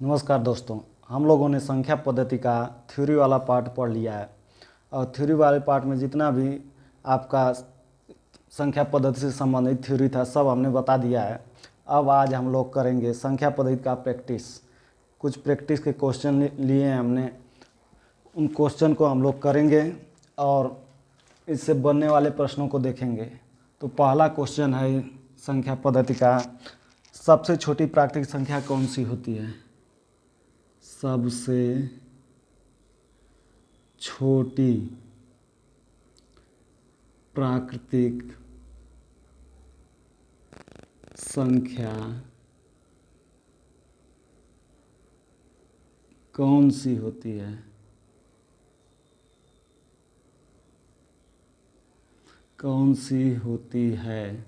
नमस्कार दोस्तों, हम लोगों ने संख्या पद्धति का थ्योरी वाला पार्ट पढ़ लिया है और थ्योरी वाले पार्ट में जितना भी आपका संख्या पद्धति से संबंधित थ्योरी था सब हमने बता दिया है। अब आज हम लोग करेंगे संख्या पद्धति का प्रैक्टिस। कुछ प्रैक्टिस के क्वेश्चन लिए हैं हमने, उन क्वेश्चन को हम लोग करेंगे और इससे बनने वाले प्रश्नों को देखेंगे। तो पहला क्वेश्चन है संख्या पद्धति का, सबसे छोटी प्राकृतिक संख्या कौन सी होती है? सबसे छोटी प्राकृतिक संख्या कौन सी होती है? कौन सी होती है?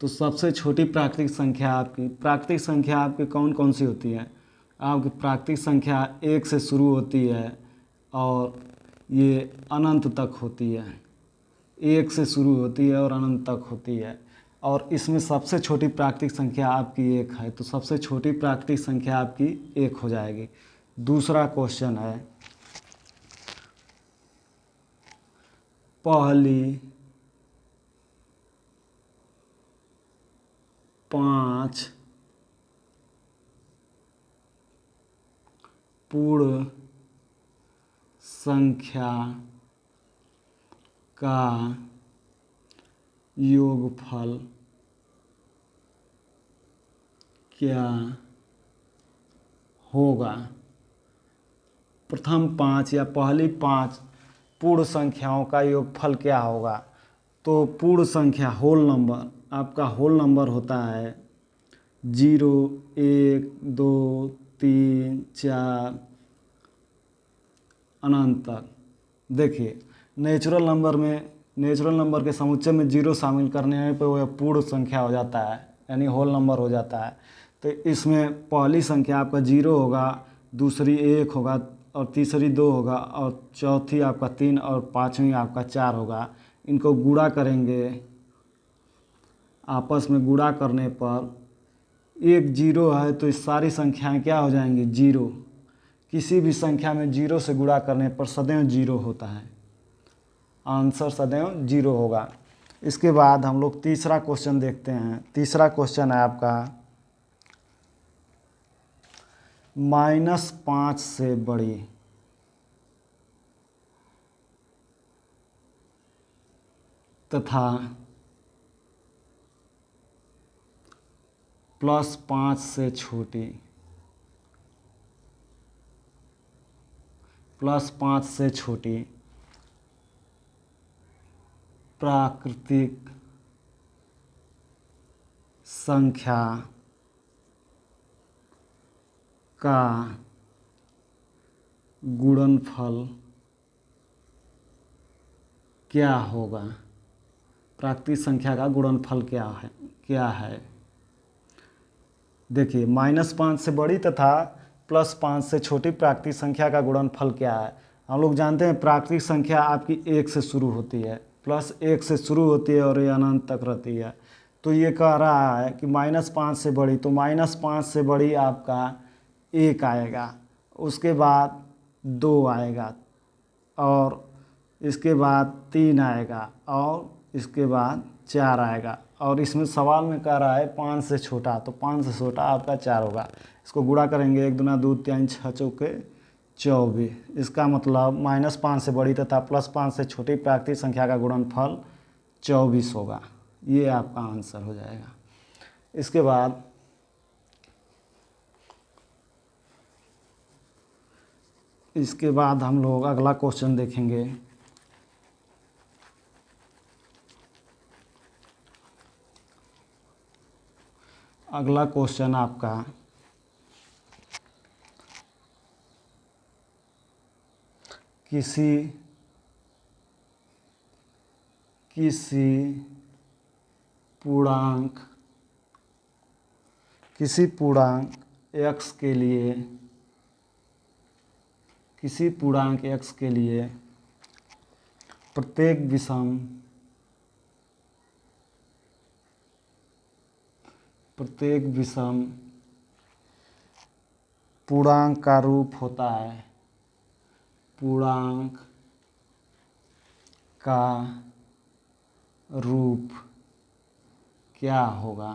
तो सबसे छोटी प्राकृतिक संख्या आपकी कौन कौन सी होती है? आपकी प्राकृतिक संख्या 1 से शुरू होती है और ये अनंत तक होती है। 1 से शुरू होती है और अनंत तक होती है, और इसमें सबसे छोटी प्राकृतिक संख्या आपकी 1 है, तो सबसे छोटी प्राकृतिक संख्या आपकी 1 हो जाएगी। दूसरा क्वेश्चन है, पहली 5 पूर्ण संख्या का योगफल क्या होगा? प्रथम 5 या पहली 5 पूर्ण संख्याओं का योगफल क्या होगा? तो पूर्ण संख्या होल नंबर, आपका होल नंबर होता है 0, 1, 2, 3, 4 अनंत तक। देखिए, नेचुरल नंबर के समुच्चय में 0 शामिल करने पर वह पूर्ण संख्या हो जाता है, यानी होल नंबर हो जाता है। तो इसमें पहली संख्या आपका 0 होगा, दूसरी 1 होगा और तीसरी 2 होगा और चौथी आपका 3 और पाँचवीं आपका 4 होगा। इनको गुणा करेंगे, आपस में गुणा करने पर एक 0 है तो इस सारी संख्याएं क्या हो जाएंगी? 0। किसी भी संख्या में 0 से गुणा करने पर सदैव 0 होता है, आंसर सदैव 0 होगा। इसके बाद हम लोग तीसरा क्वेश्चन देखते हैं। तीसरा क्वेश्चन है आपका, -5 से बड़ी तथा +5 से छोटी, +5 से छोटी प्राकृतिक संख्या का गुणनफल क्या होगा? प्राकृतिक संख्या का गुणनफल क्या है? देखिए, -5 से बड़ी तथा +5 से छोटी प्राकृतिक संख्या का गुणनफल क्या है? हम लोग जानते हैं प्राकृतिक संख्या आपकी 1 से शुरू होती है, +1 से शुरू होती है और ये अनंत तक रहती है। तो ये कह रहा है कि -5 से बड़ी, तो -5 से बड़ी आपका 1 आएगा, उसके बाद 2 आएगा और इसके बाद 3 आएगा और इसके बाद 4 आएगा। और इसमें सवाल में कह रहा है 5 से छोटा, तो 5 से छोटा आपका 4 होगा। इसको गुणा करेंगे, 1 दूना 2 3 6 चौके 24। इसका मतलब -5 से बड़ी तथा +5 से छोटी प्राकृतिक संख्या का गुणनफल 24 होगा। ये आपका आंसर हो जाएगा। इसके बाद हम लोग अगला क्वेश्चन देखेंगे। अगला क्वेश्चन आपका, किसी पूर्णांक x के लिए प्रत्येक विषम पूर्णांक का रूप होता है, पूर्णांक का रूप क्या होगा,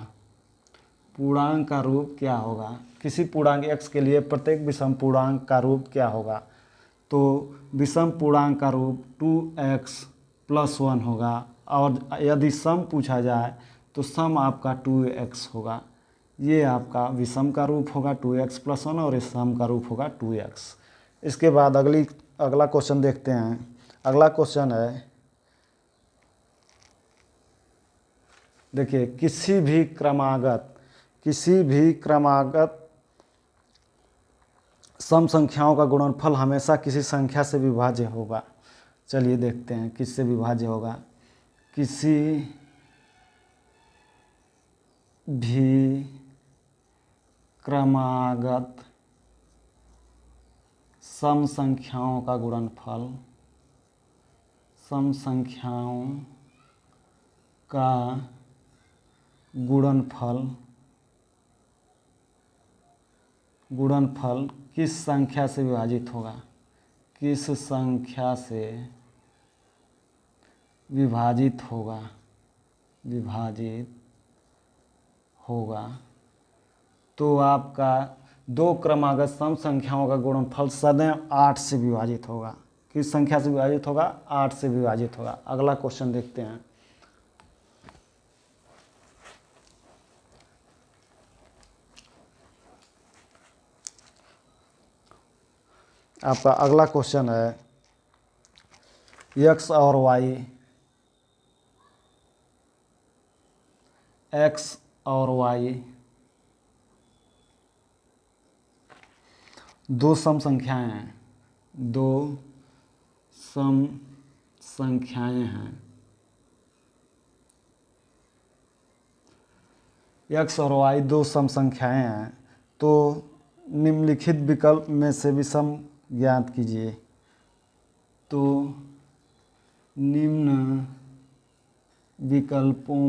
पूर्णांक का रूप क्या होगा, किसी पूर्णांक x के लिए प्रत्येक विषम पूर्णांक का रूप क्या होगा। तो विषम पूर्णांक का रूप 2x + 1 होगा, और यदि सम पूछा जाए तो सम आपका 2x होगा। ये आपका विषम का रूप होगा 2x + 1, और इस सम का रूप होगा 2x। इसके बाद अगला क्वेश्चन देखते हैं। अगला क्वेश्चन है, देखिए किसी भी क्रमागत सम संख्याओं का गुणनफल हमेशा किसी संख्या से विभाज्य होगा। चलिए देखते हैं किससे विभाज्य होगा। किसी भी क्रमागत सम संख्याओं का गुणनफल, सम संख्याओं का गुणनफल किस संख्या से विभाजित होगा, किस संख्या से विभाजित होगा। तो आपका दो क्रमागत सम संख्याओं का गुणनफल सदैव 8 से विभाजित होगा। किस संख्या से विभाजित होगा, 8 से विभाजित होगा। अगला क्वेश्चन देखते हैं। आपका अगला क्वेश्चन है, x और y दो सम संख्याएं हैं, दो सम संख्याएं हैं। x और y दो सम संख्याएं हैं, तो निम्नलिखित विकल्प में से विषम ज्ञात कीजिए। तो निम्न विकल्पों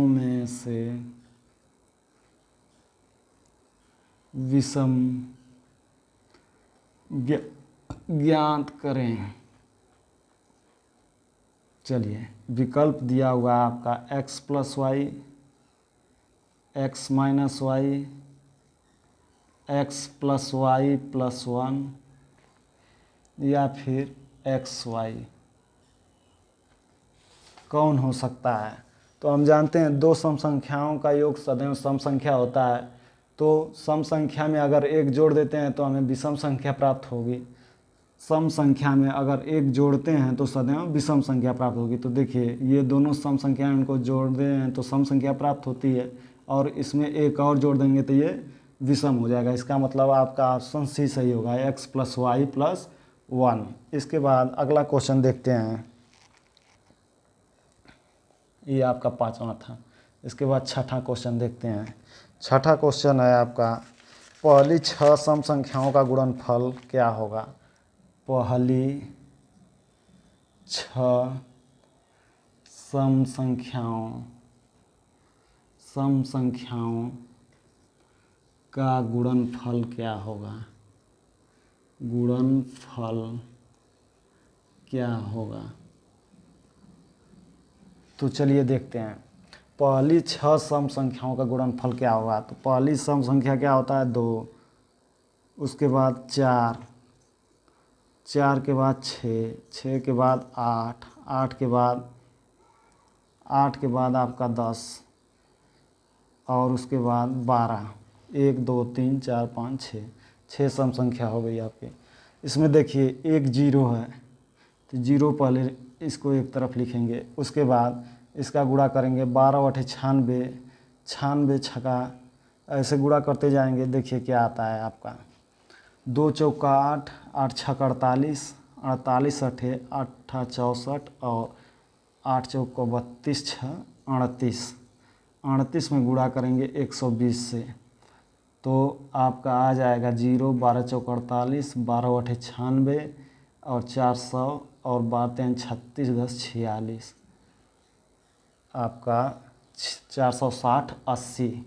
में से विषम ज्ञात करें। चलिए विकल्प दिया हुआ आपका x + y, x - y, x + y + 1 या फिर xy। कौन हो सकता है? तो हम जानते हैं दो सम संख्याओं का योग सदैव सम संख्या होता है। तो सम संख्या में अगर एक जोड़ देते हैं तो हमें विषम संख्या प्राप्त होगी। सम संख्या में अगर एक जोड़ते हैं तो सदैव विषम संख्या प्राप्त होगी। तो देखिए ये दोनों सम संख्याएं इनको जोड़ रहे हैं तो सम संख्या प्राप्त होती है, और इसमें एक और जोड़ देंगे तो ये विषम हो जाएगा। इसका मतलब आपका ऑप्शन सी सही होगा, x + y + 1। इसके बाद अगला क्वेश्चन देखते हैं। ये आपका 5वां था। इसके बाद छठा क्वेश्चन देखते हैं। छठा क्वेश्चन है आपका, पहली 6 सम संख्याओं का गुणनफल क्या होगा। पहली 6 सम संख्याओं का गुणनफल क्या होगा, गुणनफल क्या होगा। तो चलिए देखते हैं पहली 6 सम संख्याओं का गुणनफल क्या होगा। तो पहली सम संख्या क्या होता है, 2, उसके बाद 4, 4 के बाद 6, 6 के बाद 8, 8 के बाद आपका 10, और उसके बाद 12, 1 2 3 4 5 6, 6 सम संख्या हो गई आपकी। इसमें देखिए एक 0 है, तो 0 पहले इसको एक तरफ लिखेंगे। उसके बाद इसका गुणा करेंगे, 12 × 96, 96 छका, ऐसे गुणा करते जाएंगे। देखिए क्या आता है आपका, 2 चौका 8, 8 छक 48, 48 अठे 8 64, और 8 चौका 32, 6 38, 38 में गुणा करेंगे 120 से, तो आपका आ जाएगा 0, 12 चौका 48, 12 अठे 96, और 400, और 12 36, 10 46, आपका 460 80।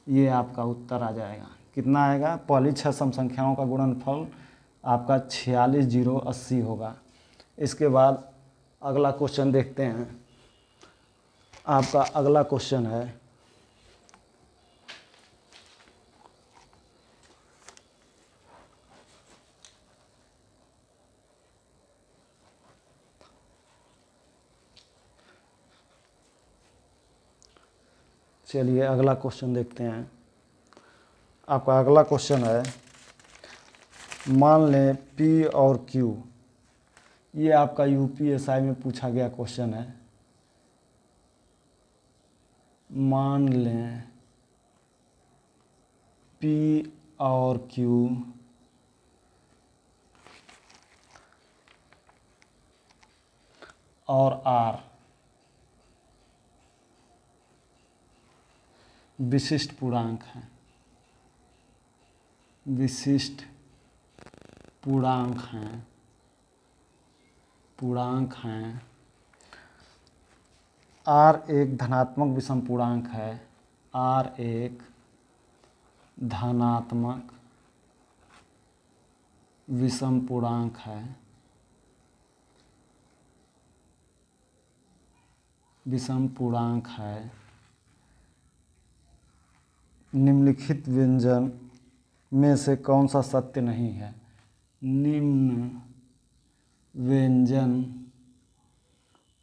ये आपका उत्तर आ जाएगा। कितना आएगा? पहली 6 सम संख्याओं का गुणनफल आपका 46,080 होगा। इसके बाद अगला क्वेश्चन देखते हैं। आपका अगला क्वेश्चन है चलिए अगला क्वेश्चन देखते हैं। आपका अगला क्वेश्चन है, मान लें P और Q, ये आपका यूपीएसआई में पूछा गया क्वेश्चन है। मान लें P और Q और R विशिष्ट पूर्णांक हैं। विशिष्ट पूर्णांक हैं। R एक धनात्मक विषम पूर्णांक है। R एक धनात्मक विषम पूर्णांक है। विषम पूर्णांक है। निम्नलिखित व्यंजन में से कौन सा सत्य नहीं है? निम्न व्यंजन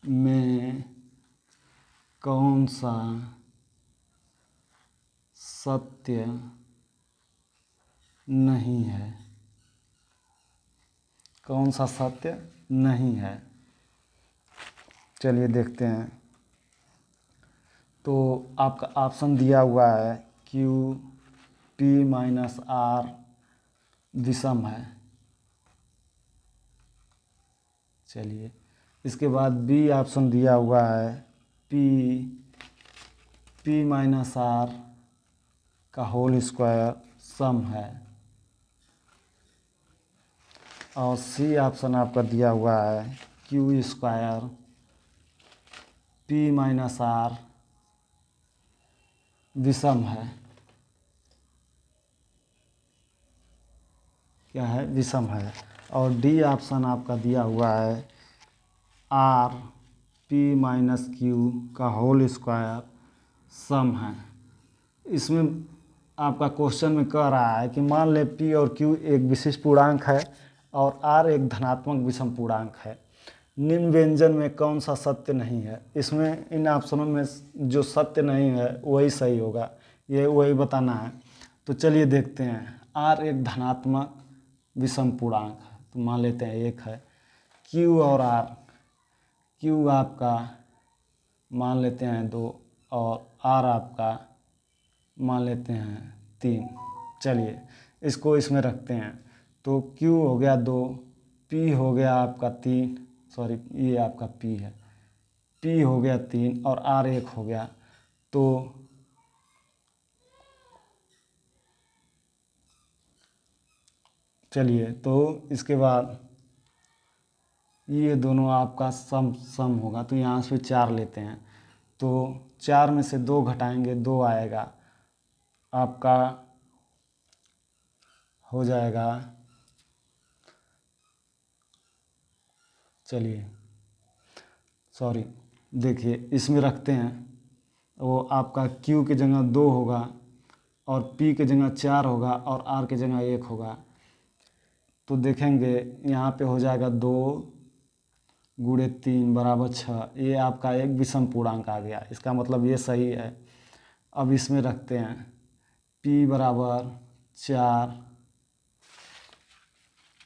में कौन सा सत्य नहीं है? कौन सा सत्य नहीं है? चलिए देखते हैं। तो आपका ऑप्शन दिया हुआ है Q P माइनस R विषम है। चलिए इसके बाद बी ऑप्शन दिया हुआ है P माइनस R का होल स्क्वायर सम है। और सी ऑप्शन आपका दिया हुआ है Q square P minus R विषम है। क्या है? विषम है। और डी ऑप्शन आपका दिया हुआ है R P माइनस Q का होल स्क्वायर सम है। इसमें आपका क्वेश्चन में कह रहा है कि मान ले P और Q एक विशिष्ट पूर्णांक है और R एक धनात्मक विषम पूर्णांक है। निम्न व्यंजन में कौन सा सत्य नहीं है? इसमें इन ऑप्शनों में जो सत्य नहीं है वही सही होगा, ये वही बताना है। तो चलिए देखते हैं। R एक धनात्मक विषम पूर्णांक है, तो मान लेते हैं एक है। Q और R, Q आपका मान लेते हैं 2 और R आपका मान लेते हैं 3। चलिए इसको इसमें रखते हैं। तो Q हो गया 2, P हो गया आपका 3, सॉरी ये आपका P है, P हो गया 3 और R 1 हो गया। तो चलिए तो इसके बाद ये दोनों आपका सम होगा, तो यहाँ से 4 लेते हैं। तो 4 में से 2 घटाएंगे 2 आएगा, आपका हो जाएगा। चलिए सॉरी देखिए इसमें रखते हैं। वो आपका Q की जगह 2 होगा और P की जगह 4 होगा और R की जगह 1 होगा। तो देखेंगे यहाँ पे हो जाएगा 2 गुणे 3 बराबर 6। ये आपका एक विषम पूर्णांक आ गया, इसका मतलब ये सही है। अब इसमें रखते हैं P बराबर 4,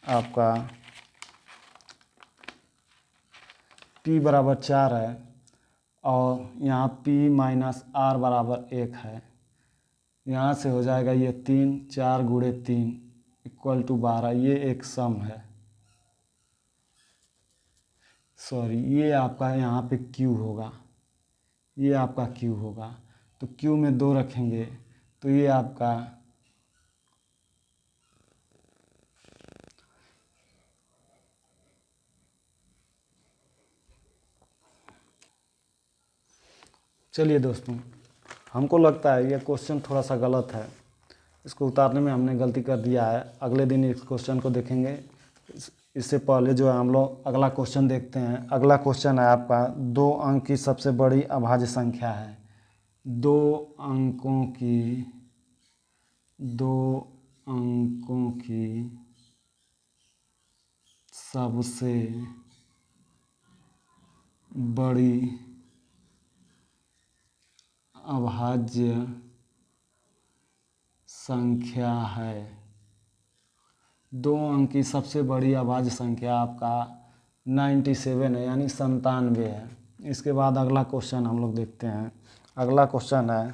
आपका P बराबर 4 है और यहाँ P माइनस R बराबर 1 है। यहाँ से हो जाएगा ये 3, 4 गुणे 3 इक्वल टू 12। ये एक सम है। सॉरी ये आपका यहाँ पे Q होगा, ये आपका Q होगा। तो Q में 2 रखेंगे तो ये आपका चलिए दोस्तों हमको लगता है ये क्वेश्चन थोड़ा सा गलत है, इसको उतारने में हमने गलती कर दिया है। अगले दिन इस क्वेश्चन को देखेंगे। इससे पहले जो है हम लोग अगला क्वेश्चन देखते हैं। अगला क्वेश्चन है आपका 2 अंक की सबसे बड़ी अभाज्य संख्या है। 2 अंकों की 2 अंकों की सबसे बड़ी अभाज्य संख्या है। 2 अंक की सबसे बड़ी अभाज्य संख्या आपका 97 है, यानी 97 है। इसके बाद अगला क्वेश्चन हम लोग देखते हैं। अगला क्वेश्चन है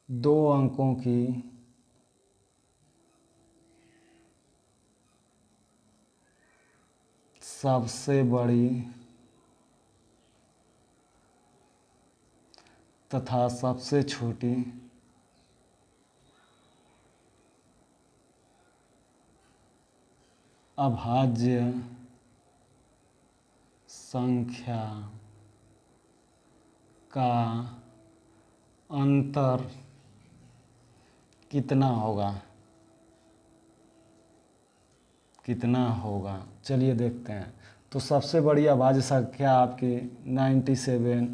2 अंकों की सबसे बड़ी तथा सबसे छोटी अभाज्य संख्या का अंतर कितना होगा? कितना होगा, चलिए देखते हैं। तो सबसे बड़ी अभाज्य संख्या आपकी 97,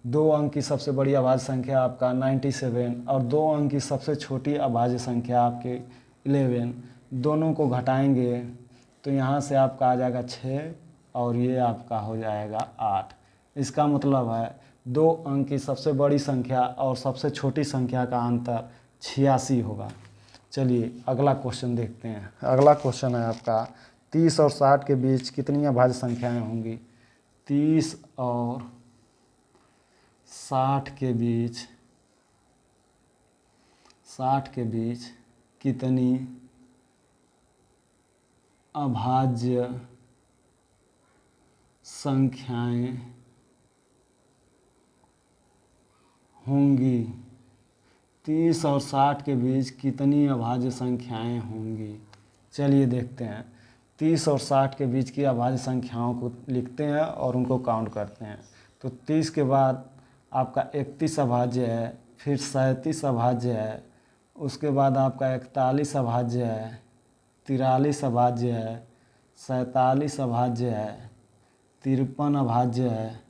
2 अंक की सबसे बड़ी अभाज्य संख्या आपका 97 और 2 अंक की सबसे छोटी अभाज्य संख्या आपकी 11। दोनों को घटाएंगे तो यहाँ से आपका आ जाएगा 6 और ये आपका हो जाएगा 8। इसका मतलब है 2 अंक की सबसे बड़ी संख्या और सबसे छोटी संख्या का अंतर 86 होगा। चलिए अगला क्वेश्चन देखते हैं। अगला क्वेश्चन है आपका 30 और 60 के बीच कितनी अभाज्य संख्याएं होंगी? 30 और 60 के बीच कितनी अभाज्य संख्याएं होंगी? 30 और 60 के बीच कितनी अभाज्य संख्याएं होंगी? चलिए देखते हैं। 30 और 60 के बीच की अभाज्य संख्याओं को लिखते हैं और उनको काउंट करते हैं। तो 30 के बाद आपका 31 अभाज्य है, फिर 37 अभाज्य है, उसके बाद आपका 41 अभाज्य है, 43 अभाज्य है, 47 अभाज्य है, 53 अभाज्य है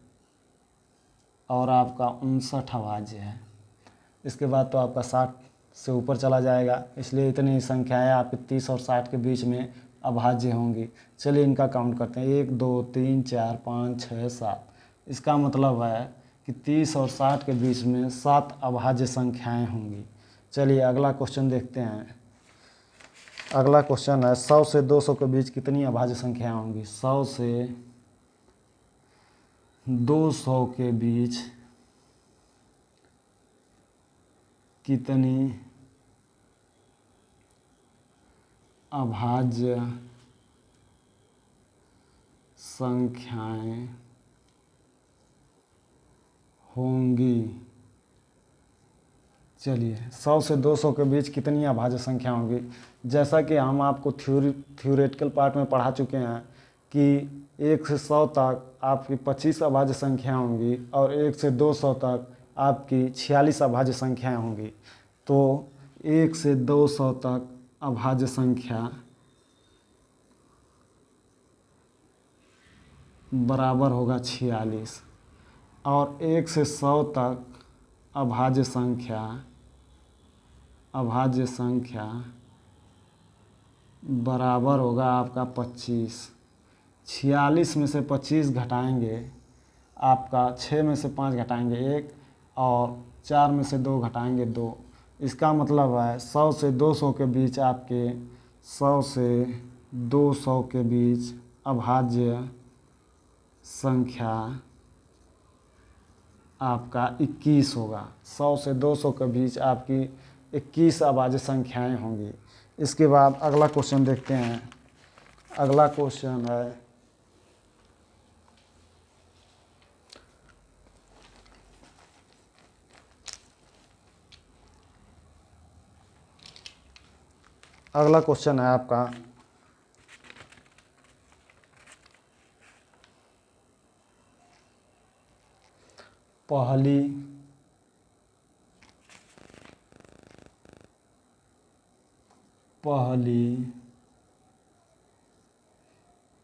और आपका 59 अभाज्य है। इसके बाद तो आपका 60 से ऊपर चला जाएगा, इसलिए इतनी संख्याएं आपके 30 और 60 के बीच में अभाज्य होंगी। चलिए इनका काउंट करते हैं। 1 2 3 4 5 6 7। इसका मतलब है कि 30 और 60 के बीच में 7 अभाज्य संख्याएं होंगी। चलिए अगला क्वेश्चन देखते हैं। अगला क्वेश्चन है 100 से 200 के बीच कितनी अभाज्य संख्याएं होंगी? 100 से 200 के बीच कितनी अभाज्य संख्याएं होंगी? चलिए 100 से 200 के बीच कितनी अभाज्य संख्या होंगी? जैसा कि हम आपको थ्योरेटिकल पार्ट में पढ़ा चुके हैं कि 1 से 100 तक आपकी 25 अभाज्य संख्या होंगी और 1 से 200 तक आपकी 46 अभाज्य संख्याएं होंगी। तो 1 से 200 तक अभाज्य संख्या बराबर होगा 46 और 1 से 100 तक अभाज्य संख्या बराबर होगा आपका 25। 46 में से 25 घटाएंगे, आपका 6 में से 5 घटाएंगे 1 और 4 में से 2 घटाएंगे 2। इसका मतलब है 100 से 200 के बीच आपके 100 से 200 के बीच अभाज्य संख्या आपका 21 होगा। 100 से 200 के बीच आपकी 21 अभाज्य संख्याएं होंगी। इसके बाद अगला क्वेश्चन देखते हैं। अगला क्वेश्चन है आपका पहली पहली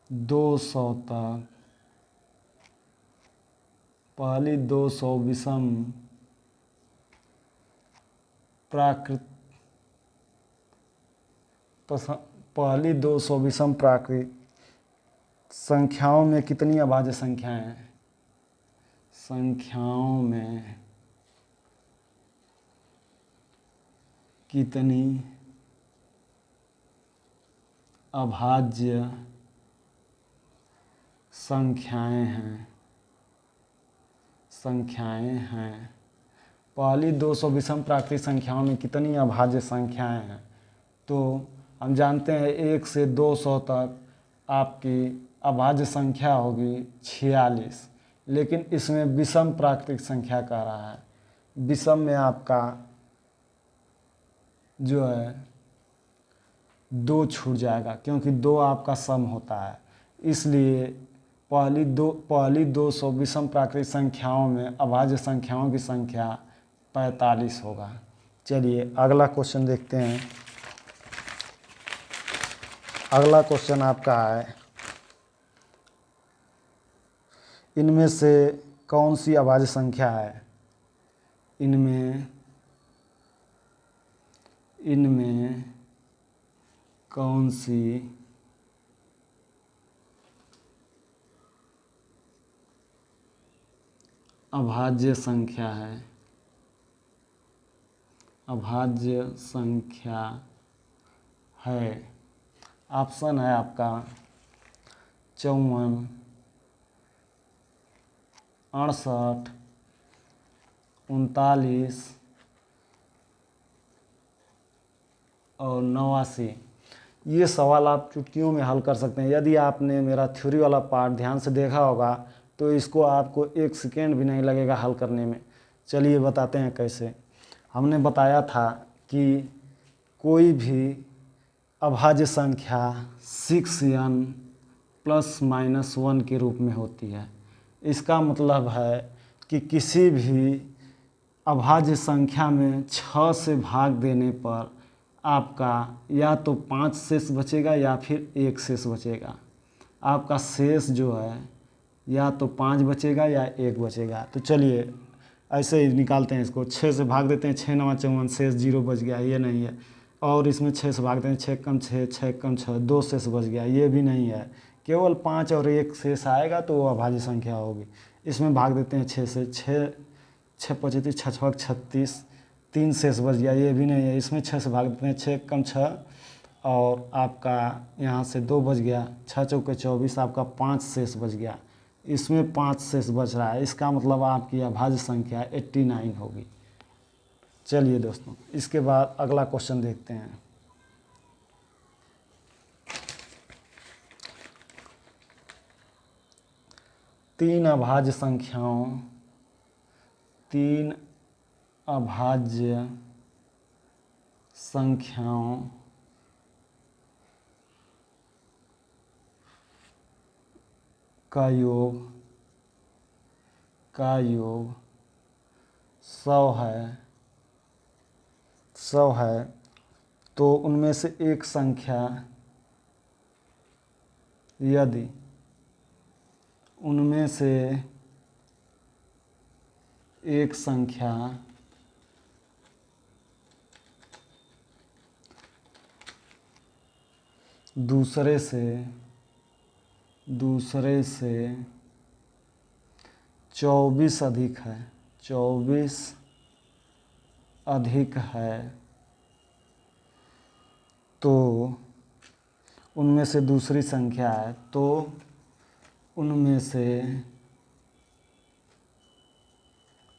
200 तक पहली 200 विषम प्राकृत पहली 200 विषम प्राकृत संख्याओं में कितनी अभाज्य संख्याएं हैं? संख्याओं में कितनी अभाज्य संख्याएं हैं पहली 200 विषम प्राकृतिक संख्याओं में कितनी अभाज्य संख्याएं हैं? तो हम जानते हैं 1 से 200 तक आपकी अभाज्य संख्या होगी 46, लेकिन इसमें विषम प्राकृतिक संख्या कह रहा है। विषम में आपका जो है 2 छूट जाएगा, क्योंकि 2 आपका सम होता है। इसलिए पहली 200 विषम प्राकृतिक संख्याओं में अभाज्य संख्याओं की संख्या 45 होगा। चलिए अगला क्वेश्चन देखते हैं। अगला क्वेश्चन आपका है, इनमें से कौन सी अभाज्य संख्या है? इनमें कौन सी अभाज्य संख्या है? अभाज्य संख्या है। ऑप्शन है आपका 54, 68, 39 और 89। ये सवाल आप चुटकियों में हल कर सकते हैं। यदि आपने मेरा थ्योरी वाला पार्ट ध्यान से देखा होगा तो इसको आपको 1 सेकेंड भी नहीं लगेगा हल करने में। चलिए बताते हैं कैसे। हमने बताया था कि कोई भी अभाज्य संख्या 6n ± 1 के रूप में होती है। इसका मतलब है कि किसी भी अभाज्य संख्या में 6 से भाग देने पर आपका या तो 5 शेष बचेगा या फिर 1 शेष बचेगा। आपका शेष जो है या तो 5 बचेगा या 1 बचेगा। तो चलिए ऐसे ही निकालते हैं इसको। 6 से भाग देते हैं, 6 9 54, शेष 0 बच गया, ये नहीं है। और इसमें 6 से भागते हैं, 6 कम 6, 6 कम 6, 2 शेष बच गया, ये भी नहीं है। केवल 5 और 1 शेष आएगा तो वो अभाज्य संख्या होगी। इसमें भाग देते हैं 6 से, 6 25 6 6 36, 3 शेष बच गया, ये भी नहीं है। इसमें 6 से भाग देते हैं, 6 कम 6 और आपका यहाँ से 2 बच गया, 6 चौके 24, आपका 5 शेष बच गया। इसमें 5 शेष बच रहा है, इसका मतलब आपकी अभाज्य संख्या 89 होगी। चलिए दोस्तों, इसके बाद अगला क्वेश्चन देखते हैं। तीन अभाज्य संख्याओं का योग 100 है, तो उनमें से एक संख्या यदि उनमें से एक संख्या दूसरे से 24 अधिक है, 24 अधिक है, तो उनमें से दूसरी संख्या है, तो उनमें से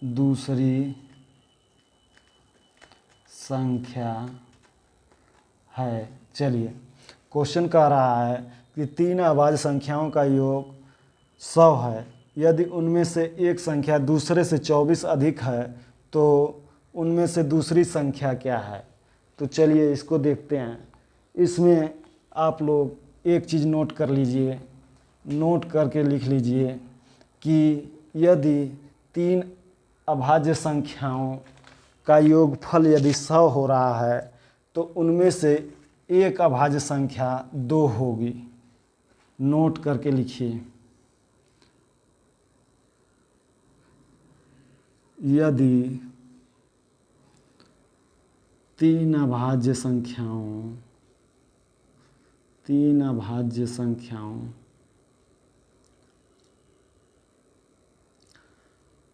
दूसरी संख्या है। चलिए, क्वेश्चन कह रहा है कि तीन अभाज्य संख्याओं का योग 100 है, यदि उनमें से एक संख्या दूसरे से 24 अधिक है तो उनमें से दूसरी संख्या क्या है। तो चलिए इसको देखते हैं। इसमें आप लोग एक चीज़ नोट कर लीजिए, नोट करके लिख लीजिए कि यदि तीन अभाज्य संख्याओं का योगफल यदि 100 हो रहा है तो उनमें से एक अभाज्य संख्या 2 होगी। नोट करके लिखिए, यदि तीन अभाज्य संख्याओं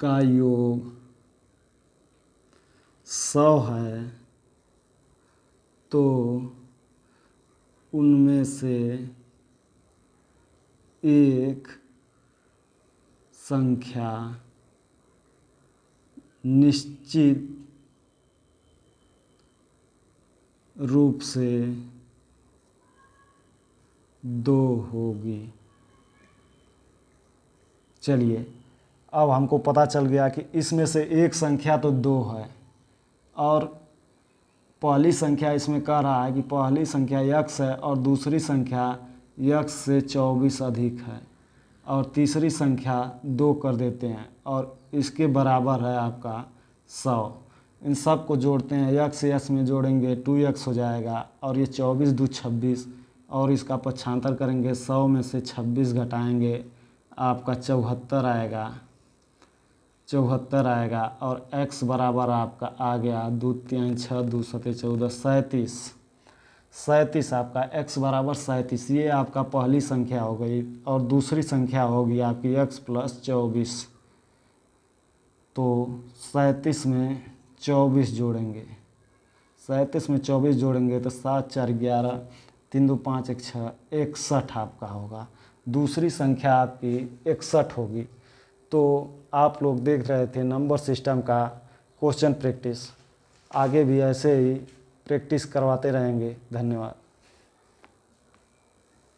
का योग 100 है तो उनमें से एक संख्या निश्चित रूप से 2 होगी। चलिए, अब हमको पता चल गया कि इसमें से एक संख्या तो 2 है और पहली संख्या इसमें कह रहा है कि पहली संख्या x है और दूसरी संख्या x से 24 अधिक है और तीसरी संख्या 2 कर देते हैं और इसके बराबर है आपका 100। इन सब को जोड़ते हैं, x में जोड़ेंगे 2x हो जाएगा और ये 24 दूनी 26 और इसका पक्षांतर करेंगे, 100 में से 26 घटाएंगे आपका 74 आएगा और x बराबर आपका आ गया 2 3 6 2 7 14 37 आपका x बराबर 37। ये आपका पहली संख्या हो गई और दूसरी संख्या होगी आपकी x + 24। तो 37 में 24 जोड़ेंगे, 37 में 24 जोड़ेंगे तो 7 4 11 3 2 5 1 6 61 आपका होगा। दूसरी संख्या आपकी 61 होगी। तो आप लोग देख रहे थे नंबर सिस्टम का क्वेश्चन प्रैक्टिस। आगे भी ऐसे ही प्रैक्टिस करवाते रहेंगे। धन्यवाद।